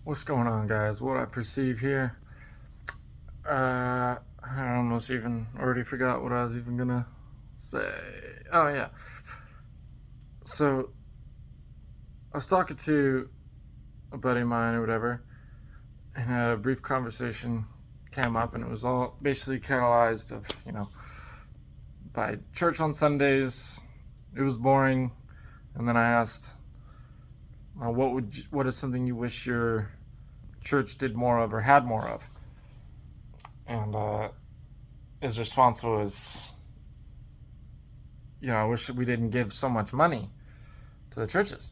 What's going on, guys? What I perceive here, I almost even already forgot what I was even gonna say. Oh, yeah. So, I was talking to a buddy of mine or whatever, and a brief conversation came up, and it was all basically catalyzed of, by church on Sundays. It was boring, and then I asked, what is something you wish your church did more of or had more of? And his response was, I wish we didn't give so much money to the churches.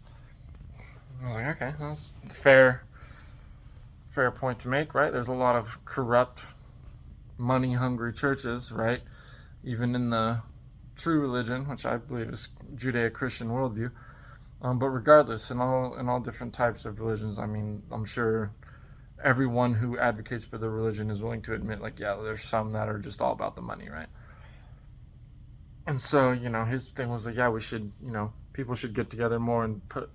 I was like, okay, that's a fair point to make, right? There's a lot of corrupt, money-hungry churches, right? Even in the true religion, which I believe is Judeo-Christian worldview. But regardless, in all different types of religions, I mean, I'm sure everyone who advocates for the religion is willing to admit, like, yeah, there's some that are just all about the money, right? And so, his thing was like, yeah, we should, people should get together more and put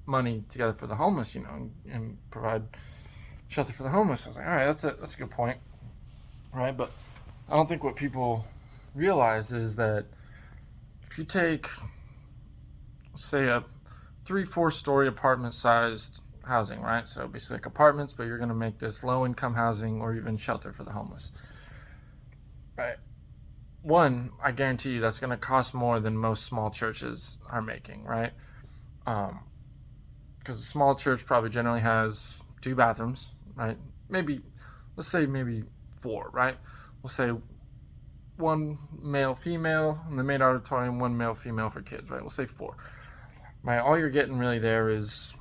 money together for the homeless, and provide shelter for the homeless. I was like, all right, that's a good point, right? But I don't think what people realize is that if you take, say, a 3-4 story apartment sized housing, right? So basically like apartments, but you're going to make this low income housing or even shelter for the homeless, right? One, I guarantee you that's going to cost more than most small churches are making, right? Because a small church probably generally has 2 bathrooms, right? Maybe, let's say maybe 4, right? We'll say one male, female in the main auditorium, one male, female for kids, right? We'll say 4. Right? All you're getting really there is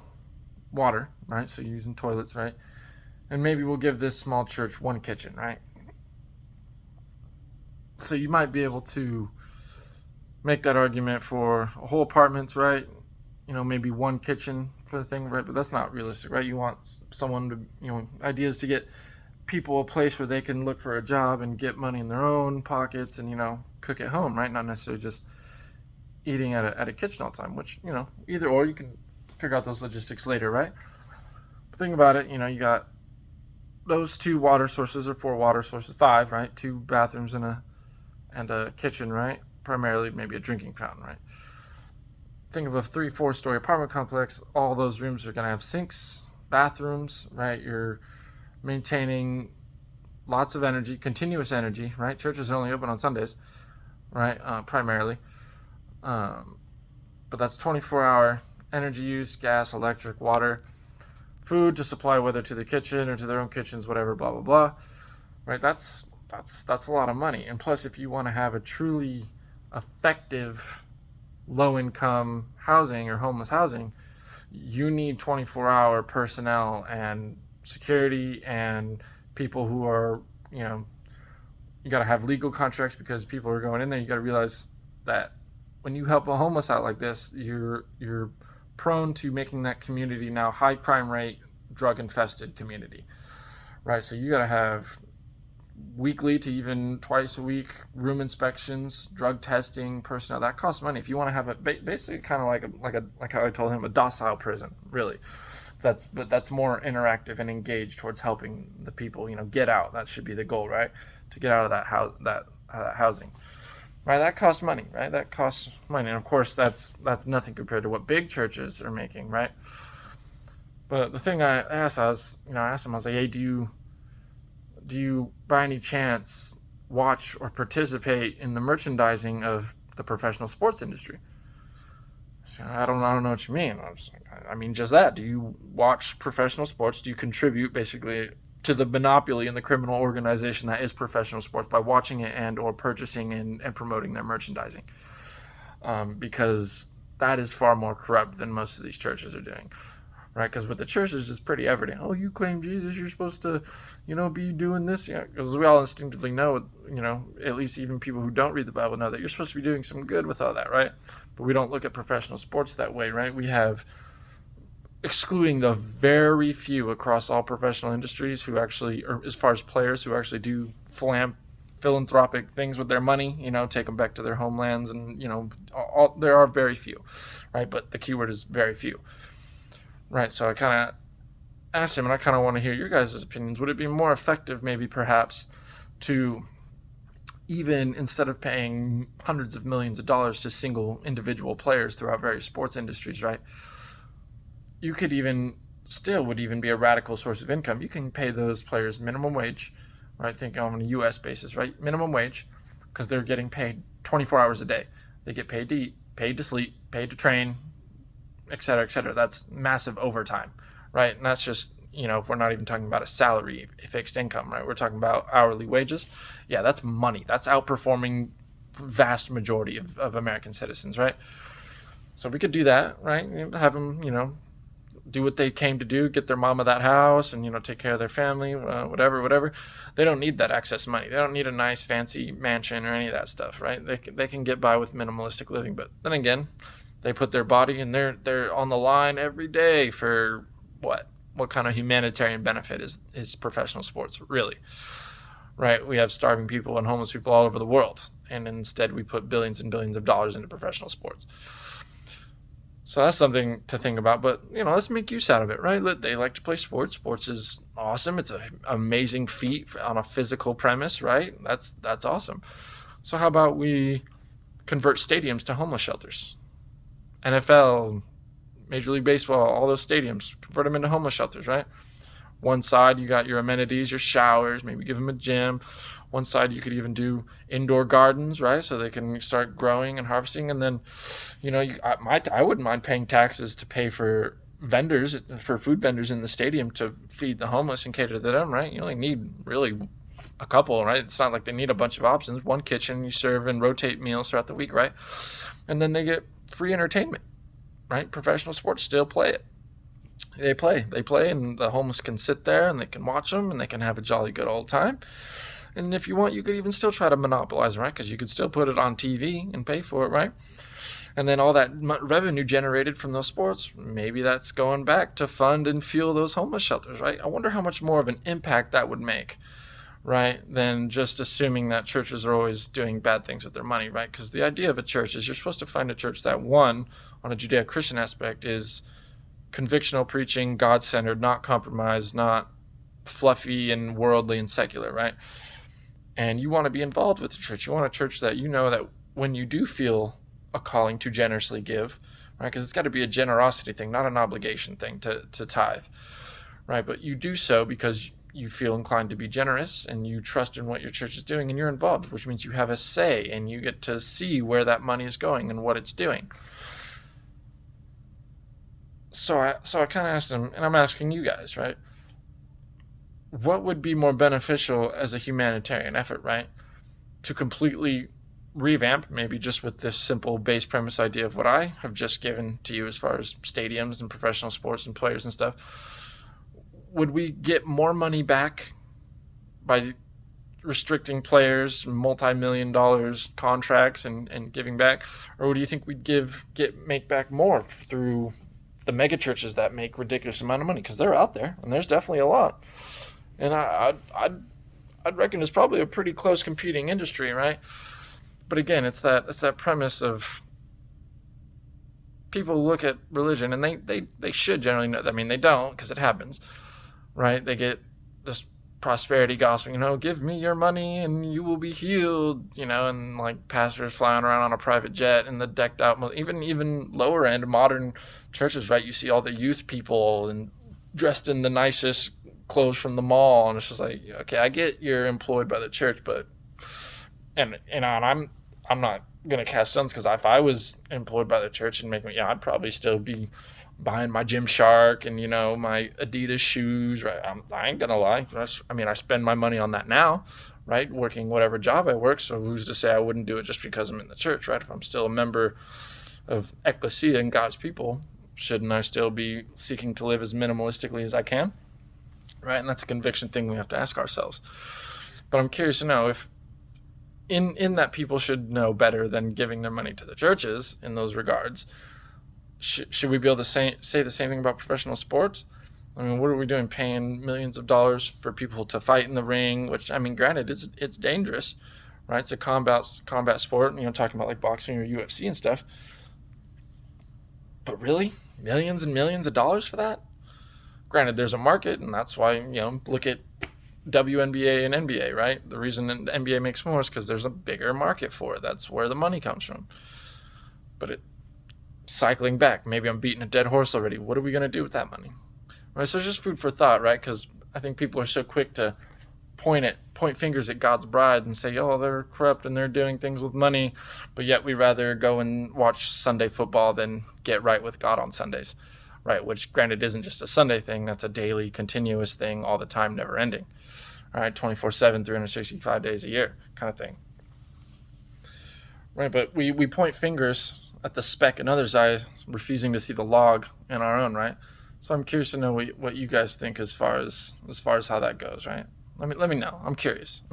water, right? So you're using toilets, right? And maybe we'll give this small church 1 kitchen, right? So you might be able to make that argument for a whole apartments, right? Maybe 1 kitchen for the thing, right? But that's not realistic, right? You want someone to, ideas to get people a place where they can look for a job and get money in their own pockets and, cook at home, right? Not necessarily just eating at a kitchen all the time, which, either or you can figure out those logistics later, right? But think about it, you got those 2 water sources or 4 water sources, 5, right? 2 bathrooms and a kitchen, right? Primarily maybe a drinking fountain, right? Think of a 3-4 story apartment complex. All those rooms are going to have sinks, bathrooms, right? You're maintaining lots of energy, continuous energy, right? Churches are only open on Sundays, right? Primarily. But that's 24-hour energy use, gas, electric, water, food to supply, whether to the kitchen or to their own kitchens, whatever, blah, blah, blah, right? That's a lot of money. And plus, if you want to have a truly effective low-income housing or homeless housing, you need 24-hour personnel and security and people who are, you got to have legal contracts because people are going in there. You got to realize that when you help a homeless out like this, you're prone to making that community now high crime rate, drug infested community, right? So you got to have weekly to even twice a week room inspections, drug testing, personnel. That costs money. If you want to have it, basically kind of like how I told him, a docile prison, really. But that's more interactive and engaged towards helping the people, get out. That should be the goal, right? To get out of that housing. Right, that costs money, right? That costs money, and of course, that's nothing compared to what big churches are making, right? But the thing I asked him, I was like, hey, do you by any chance watch or participate in the merchandising of the professional sports industry? So I don't know what you mean. I mean, just that. Do you watch professional sports? Do you contribute basically to the monopoly in the criminal organization that is professional sports by watching it and or purchasing and promoting their merchandising? Because that is far more corrupt than most of these churches are doing, right? Because with the churches, it's pretty evident. Oh, you claim Jesus, you're supposed to, be doing this. Because we all instinctively know, at least even people who don't read the Bible know that you're supposed to be doing some good with all that, right? But we don't look at professional sports that way, right? We have, excluding the very few across all professional industries who actually, or as far as players who actually do philanthropic things with their money, take them back to their homelands, and there are very few, right? But the keyword is very few, right? So I kind of asked him, and I kind of want to hear your guys' opinions. Would it be more effective, maybe perhaps, to even instead of paying hundreds of millions of dollars to single individual players throughout various sports industries, right? You could even still would even be a radical source of income. You can pay those players minimum wage, right? Think on a U.S. basis, right? Minimum wage, because they're getting paid 24 hours a day. They get paid to eat, paid to sleep, paid to train, et cetera, et cetera. That's massive overtime, right? And that's just, if we're not even talking about a salary, a fixed income, right? We're talking about hourly wages. Yeah, that's money. That's outperforming vast majority of American citizens, right? So we could do that, right? Have them, do what they came to do, get their mama that house and, take care of their family, whatever. They don't need that excess money. They don't need a nice fancy mansion or any of that stuff, right? They can get by with minimalistic living. But then again, they put their body and they're on the line every day for what? What kind of humanitarian benefit is professional sports, really? Right? We have starving people and homeless people all over the world. And instead we put billions and billions of dollars into professional sports. So that's something to think about, but let's make use out of it, right? They like to play sports. Sports is awesome. It's an amazing feat on a physical premise, right? That's awesome. So how about we convert stadiums to homeless shelters? NFL, Major League Baseball, all those stadiums, convert them into homeless shelters, right? One side you got your amenities, your showers, maybe give them a gym. One side you could even do indoor gardens, right? So they can start growing and harvesting. And then, I wouldn't mind paying taxes to pay for food vendors in the stadium to feed the homeless and cater to them, right? You only need really a couple, right? It's not like they need a bunch of options. One kitchen, you serve and rotate meals throughout the week, right? And then they get free entertainment, right? Professional sports still play it. They play, and the homeless can sit there and they can watch them and they can have a jolly good old time. And if you want, you could even still try to monopolize, right? Because you could still put it on TV and pay for it, right? And then all that revenue generated from those sports, maybe that's going back to fund and fuel those homeless shelters, right? I wonder how much more of an impact that would make, right, than just assuming that churches are always doing bad things with their money, right? Because the idea of a church is you're supposed to find a church that, one, on a Judeo-Christian aspect, is convictional preaching, God-centered, not compromised, not fluffy and worldly and secular, right? And you want to be involved with the church. You want a church that that when you do feel a calling to generously give, right? Because it's got to be a generosity thing, not an obligation thing to tithe, right? But you do so because you feel inclined to be generous and you trust in what your church is doing and you're involved, which means you have a say and you get to see where that money is going and what it's doing. So I kind of asked him, and I'm asking you guys, right? What would be more beneficial as a humanitarian effort, right? To completely revamp, maybe just with this simple base premise idea of what I have just given to you as far as stadiums and professional sports and players and stuff. Would we get more money back by restricting players, multi-million dollars contracts and giving back? Or do you think we'd make back more through the mega churches that make ridiculous amount of money? Because they're out there and there's definitely a lot. And I'd reckon it's probably a pretty close competing industry, right? But again, it's that premise of people look at religion and they should generally know. I mean, they don't because it happens, right? They get this prosperity gospel, give me your money and you will be healed, and like pastors flying around on a private jet and the decked out, even lower end modern churches, right? You see all the youth people and dressed in the nicest clothes from the mall, and it's just like, okay, I get you're employed by the church, but I'm not gonna cast stones because if I was employed by the church and I'd probably still be buying my Gymshark and my Adidas shoes, right? I ain't gonna lie. I spend my money on that now, right? Working whatever job I work. So who's to say I wouldn't do it just because I'm in the church, right? If I'm still a member of Ecclesia and God's people, shouldn't I still be seeking to live as minimalistically as I can? Right? And that's a conviction thing we have to ask ourselves. But I'm curious to know if in that people should know better than giving their money to the churches in those regards. Should we be able to say the same thing about professional sports? I mean, what are we doing, paying millions of dollars for people to fight in the ring, which, granted, it's dangerous, right? It's a combat sport, talking about like boxing or UFC and stuff. But really? Millions and millions of dollars for that? Granted, there's a market, and that's why, look at WNBA and NBA, right? The reason the NBA makes more is because there's a bigger market for it. That's where the money comes from. But cycling back, maybe I'm beating a dead horse already. What are we going to do with that money? Right? So it's just food for thought, right? Because I think people are so quick to point fingers at God's bride and say, oh, they're corrupt and they're doing things with money, but yet we rather go and watch Sunday football than get right with God on Sundays, right? Which, granted, isn't just a Sunday thing. That's a daily, continuous thing all the time, never ending, right? 24/7, 365 days a year kind of thing, right? But we point fingers at the speck in others' eyes, refusing to see the log in our own, right? So I'm curious to know what you guys think as far as how that goes, right? Let me know. I'm curious.